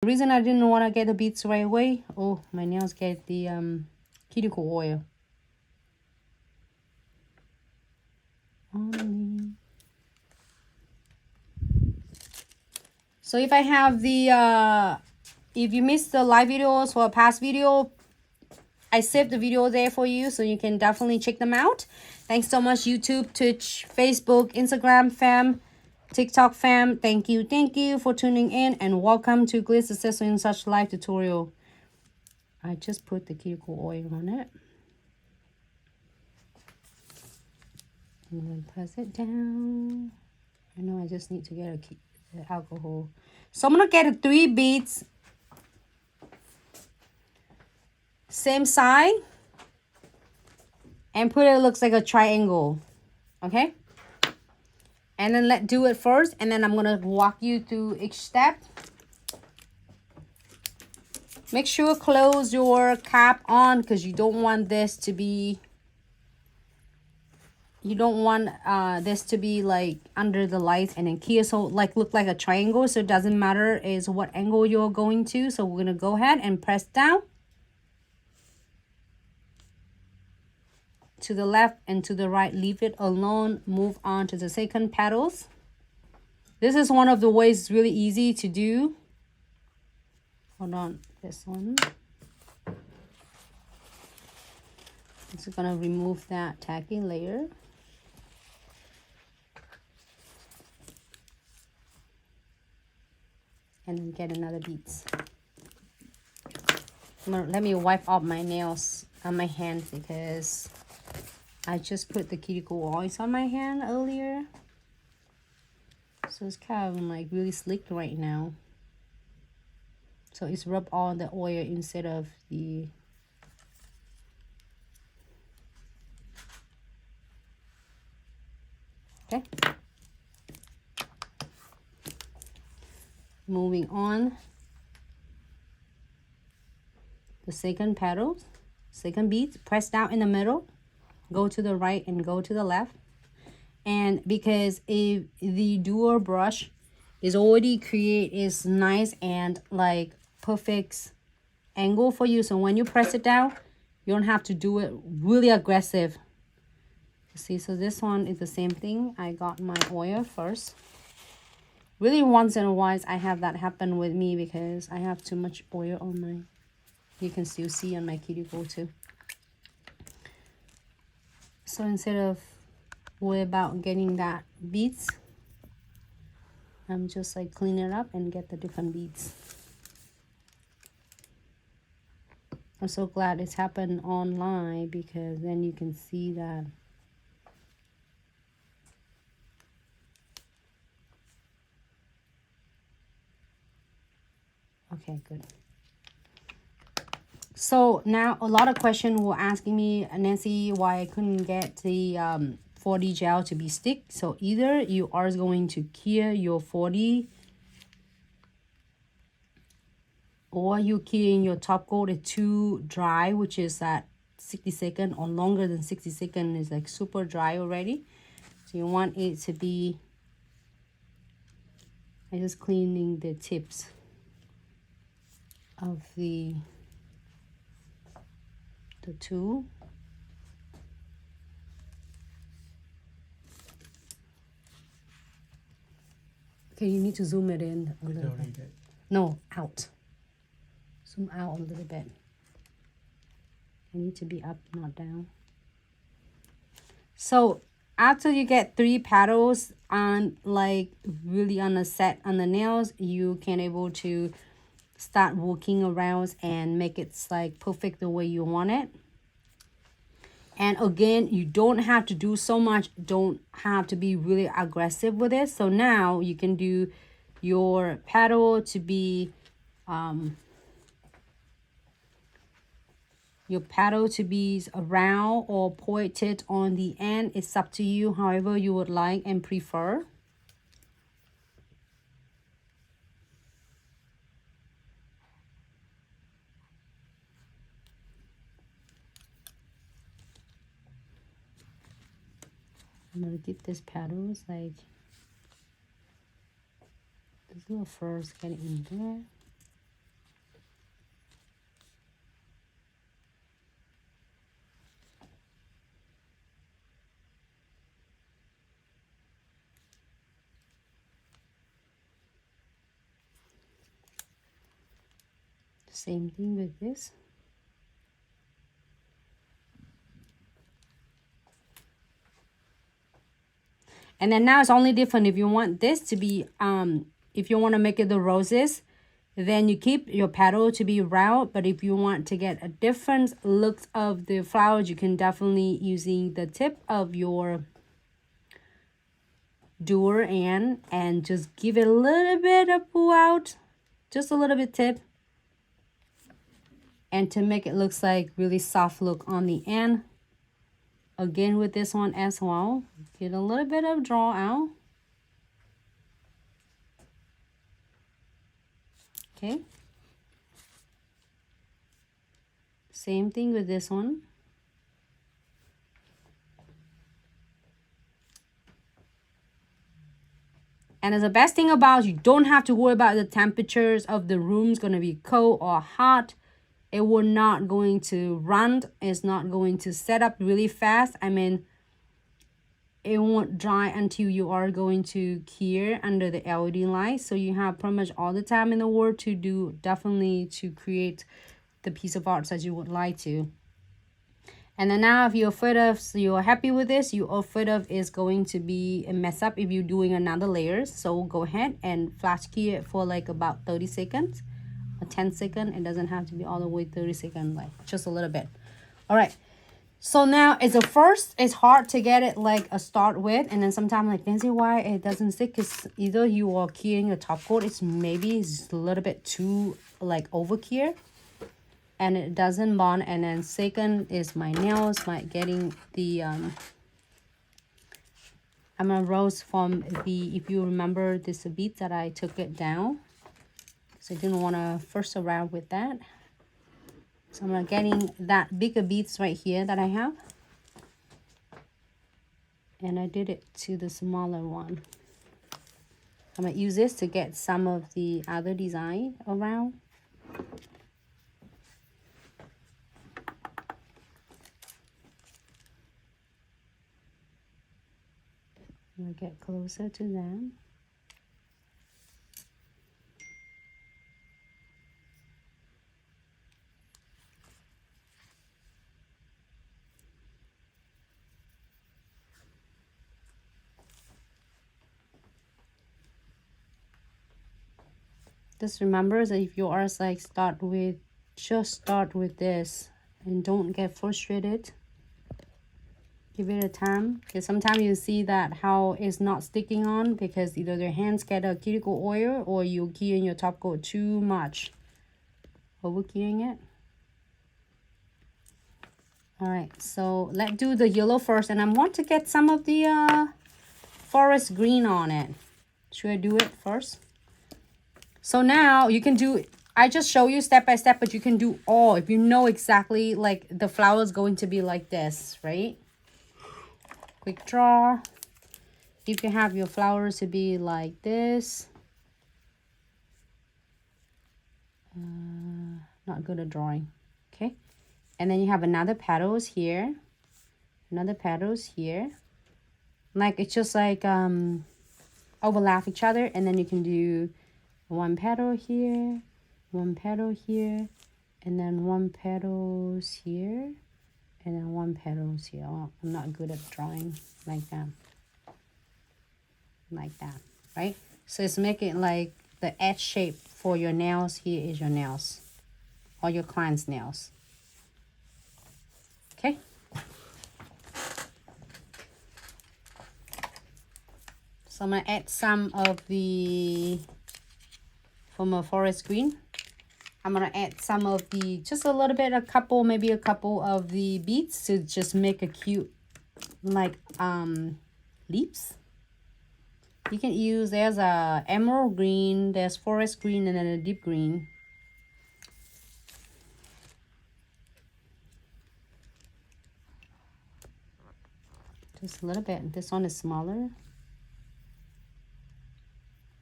reason I didn't want to get the beads right away, oh, my nails get the cuticle oil. So if I have the if you missed the live videos or a past video, I saved the video there for you, so you can definitely check them out. Thanks so much, YouTube, Twitch, Facebook, Instagram fam, TikTok fam. Thank you for tuning in, and welcome to Glitz Accessory and Such live tutorial. I just put the cuticle oil on it. And then press it down. I know I just need to get the alcohol. So I'm gonna get 3 beads, same side, and put it looks like a triangle. Okay, and then let's do it first, and then I'm gonna walk you through each step. Make sure close your cap on, because you don't want this to be, you don't want this to be like under the lights and then clear, so like look like a triangle. So it doesn't matter is what angle you're going to. So we're gonna go ahead and press down to the left and to the right, leave it alone, move on to the second petals. This is one of the ways it's really easy to do. Hold on, this one. I'm just gonna remove that tacky layer. And then get another beads. Let me wipe off my nails on my hands, because I just put the cuticle oils on my hand earlier. So it's kind of like really slick right now. So it's rub all the oil instead of the okay. Moving on, the second petals, second beads, press down in the middle, go to the right and go to the left. And because if the dual brush is already is nice and like perfect angle for you, so when you press it down, you don't have to do it really aggressive. See, so this one is the same thing. I got my oil first. Really, once in a while, I have that happen with me because I have too much oil on my, you can still see on my cuticle too. So instead of worry about getting that beads, I'm just like clean it up and get the different beads. I'm so glad it's happened online, because then you can see that. Okay, good. So now a lot of questions were asking me, Nancy, why I couldn't get the 4D gel to be stick. So either you are going to cure your 4D, or you curing your top coat is too dry, which is at 60 seconds or longer than 60 seconds is like super dry already. So you want it to be, I'm just cleaning the tips of the tool. Okay, you need to zoom it in a little bit. No, out. Zoom out a little bit. I need to be up, not down. So after you get 3 petals on, like really on a set on the nails, you can able to start working around and make it like perfect the way you want it. And again, you don't have to do so much, don't have to be really aggressive with it. So now you can do your petal to be round or pointed on the end. It's up to you, however you would like and prefer. I'm gonna get this petals like this little furs getting in there. Same thing with this. And then now it's only different if you want this to be, if you want to make it the roses, then you keep your petal to be round. But if you want to get a different look of the flowers, you can definitely using the tip of your doer and just give it a little bit of pull out, just a little bit tip. And to make it looks like really soft look on the end. Again with this one as well, get a little bit of draw out. Okay. Same thing with this one. And as the best thing about, you don't have to worry about the temperatures of the room's gonna be cold or hot. It will not going to run. It's not going to set up really fast. I mean, it won't dry until you are going to cure under the LED light. So you have pretty much all the time in the world to do, definitely to create the piece of art as you would like to. And then now if you're afraid of, so you're happy with this, you're afraid of is going to be a mess up if you're doing another layer. So go ahead and flash key it for like about 30 seconds. A 10 second. It doesn't have to be all the way 30 seconds, like just a little bit. All right, so now it's a first, it's hard to get it like a start with, and then sometimes like Nancy, why it doesn't stick is either you are keying the top coat, it's maybe it's a little bit too like over cure and it doesn't bond. And then second is my nails, my getting the I'm gonna rose from the, if you remember this bead that I took it down. So I didn't want to first around with that. So I'm getting that bigger beads right here that I have. And I did it to the smaller one. I'm going to use this to get some of the other design around. I'm going to get closer to them. Just remember that if you are like just start with this and don't get frustrated. Give it a time, because sometimes you see that how it's not sticking on because either their hands get a cuticle oil or you're keying your top coat too much. Over keying it. All right, so let's do the yellow first, and I want to get some of the forest green on it. Should I do it first? So now you can do, I just show you step by step, but you can do all if you know exactly like the flower is going to be like this, right? Quick draw. If you have your flowers to be like this. Not good at drawing. Okay. And then you have another petals here. Another petals here. Like it's just like overlap each other, and then you can do one petal here, one petal here, and then one petals here, and then one petals here. Oh, I'm not good at drawing like that. Like that, right? So it's making like the edge shape for your nails. Here is your nails, or your client's nails. Okay. So I'm gonna add some of the from a forest green. I'm gonna add some of the, just a little bit, maybe a couple of the beads to just make a cute like leaves. You can use, there's a emerald green, there's forest green, and then a deep green. Just a little bit. This one is smaller.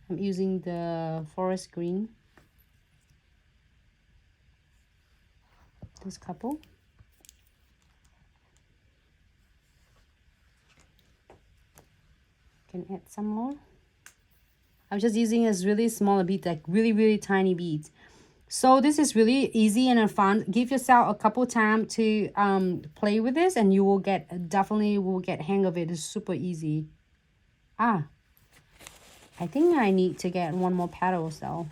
I'm using the forest green. This couple. Can add some more. I'm just using this really small bead, like really tiny beads. So this is really easy and fun. Give yourself a couple time to play with this, and you will definitely will get hang of it. It's super easy. I think I need to get one more petal, so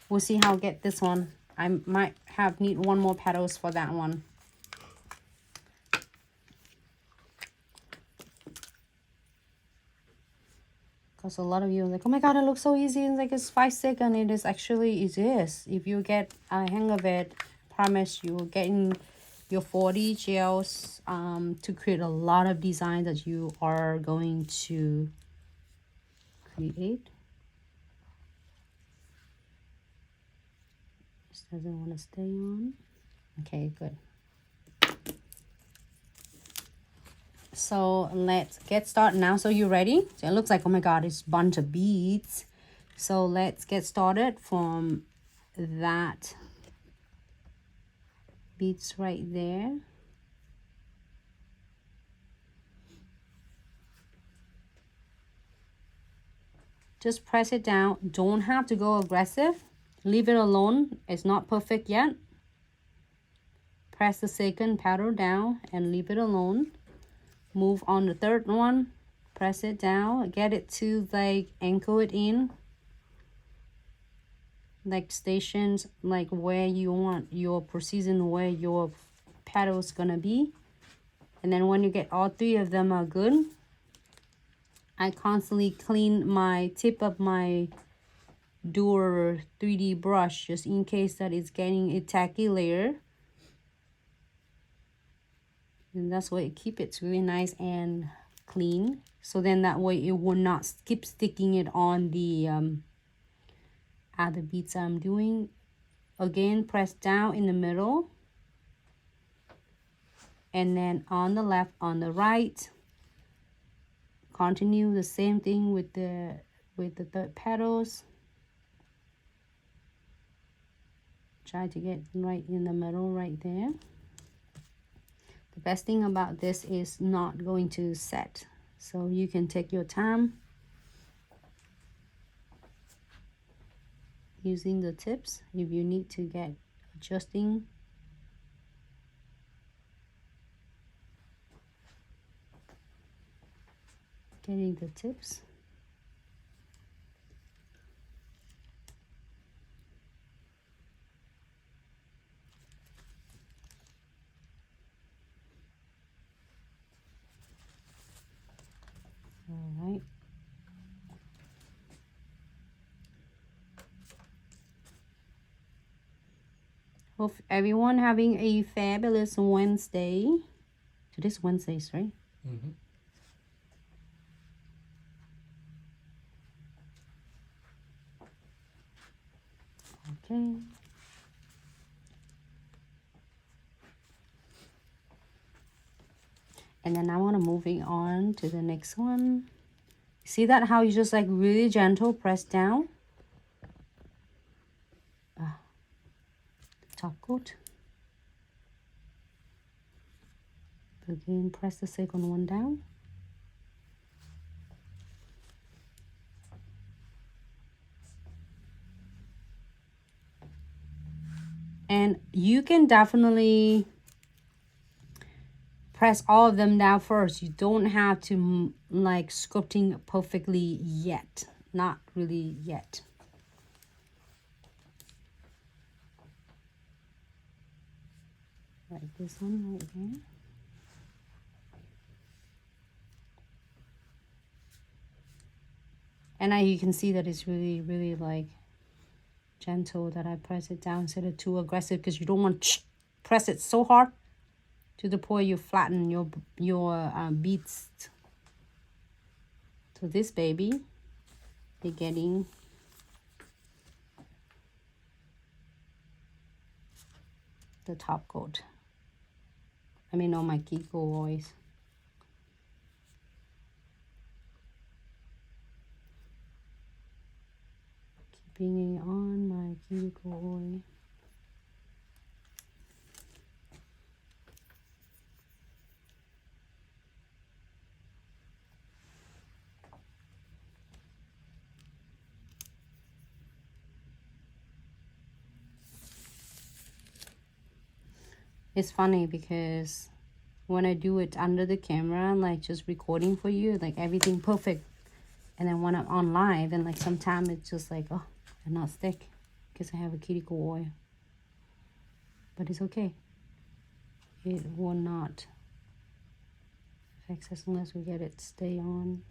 we'll see how I get this one. I might need one more petals for that one. Because a lot of you are like, oh my god, it looks so easy. It's like it's 5 seconds. It is actually, it is. If you get a hang of it, promise you will get in your 40 gels to create a lot of design that you are going to create. This doesn't want to stay on. Okay, good. So let's get started now. So you ready? So it looks like, oh my god, it's a bunch of beads. So let's get started from that beads right there. Just press it down. Don't have to go aggressive. Leave it alone. It's not perfect yet. Press the second powder down and leave it alone. Move on the third one. Press it down. Get it to like anchor it in. Like stations, like where you want your precision, where your petals gonna be. And then when you get all three of them are good, I constantly clean my tip of my Dual 3D brush just in case that it's getting a tacky layer. And that's why it keep it really nice and clean. So then that way it will not keep sticking it on the other beads I'm doing. Again, press down in the middle. And then on the left, on the right. Continue the same thing with the third petals. Try to get right in the middle right there. The best thing about this is not going to set, so you can take your time using the tips if you need to get adjusting. Getting the tips. All right. Hope everyone having a fabulous Wednesday. Today's Wednesdays, right? Mm-hmm. Okay. And then I want to moving on to the next one. See that how you just like really gentle press down? Top coat. Again, press the second one down. And you can definitely press all of them down first. You don't have to like sculpting perfectly yet. Not really yet. Like this one right here. And now you can see that it's really, really like gentle that I press it down instead of too aggressive, because you don't want to press it so hard to the point you flatten your beads. So this baby, you're getting the top coat. I mean on my Kiko voice. Keeping it on my Kiko oil. It's funny because when I do it under the camera, like just recording for you, like everything perfect. And then when I'm on live, and like sometimes it's just like, oh, and not stick because I have a cuticle oil. But it's okay. It will not affect us unless we get it stay on.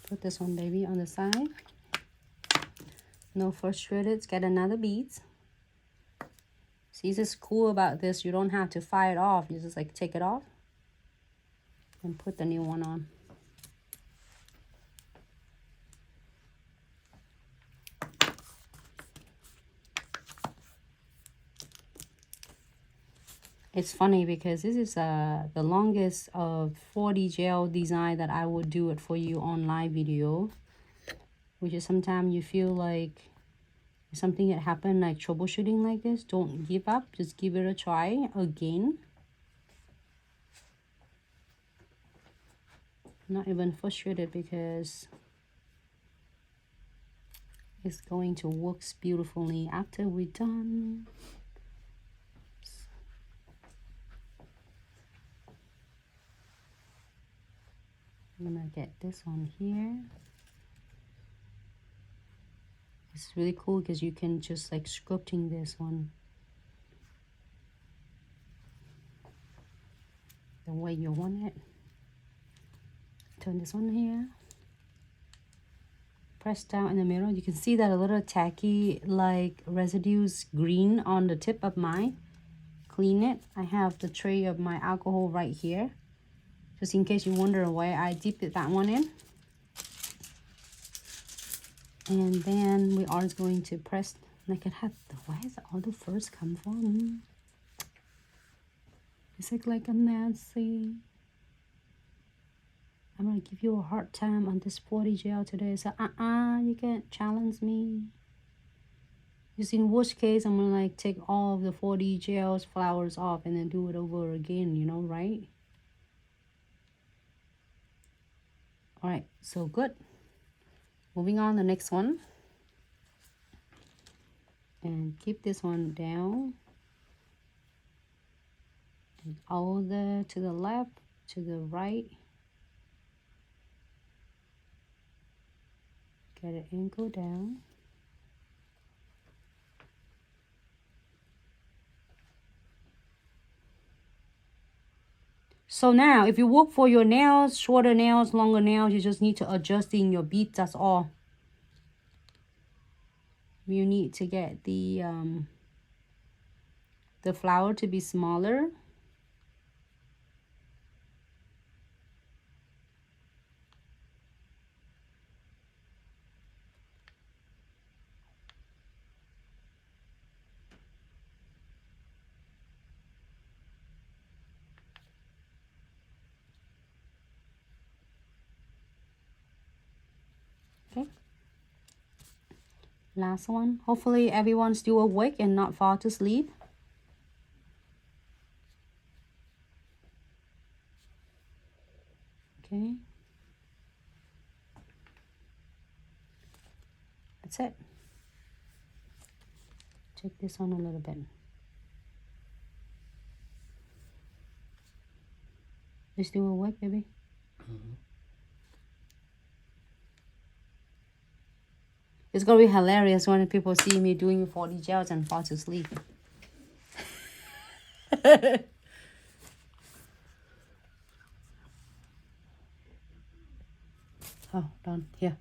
Put this one, baby, on the side. No frustrated. Get another beads. See, this is cool about this. You don't have to fire it off. You just like take it off and put the new one on. It's funny because this is the longest of 40 gel design that I would do it for you on live video. Which is sometimes you feel like something that happened, like troubleshooting like this. Don't give up. Just give it a try again. Not even frustrated because it's going to work beautifully after we're done. I'm gonna get this on here. It's really cool because you can just like sculpting this one the way you want it. Turn this one here. Press down in the middle. You can see that a little tacky like residues green on the tip of mine. Clean it. I have the tray of my alcohol right here. Just in case you wonder why I dipped that one in. And then we are going to press like it had. Where does all the furs come from? Is it like a Nancy? I'm gonna give you a hard time on this 40 gel today. So you can't challenge me. Just in worst case, I'm gonna like take all of the 40 gels flowers off and then do it over again, you know, right? All right, so good. Moving on, the next one. And keep this one down. And all the to the left, to the right. Get it and go down. So now, if you work for your nails, shorter nails, longer nails, you just need to adjust in your beads, that's all. You need to get the flower to be smaller. Okay. Last one. Hopefully everyone's still awake and not fall to sleep. Okay. That's it. Take this on a little bit. You still awake, baby? Mm-hmm. It's gonna be hilarious when people see me doing 40 gels and fall to sleep. Oh, done. Here.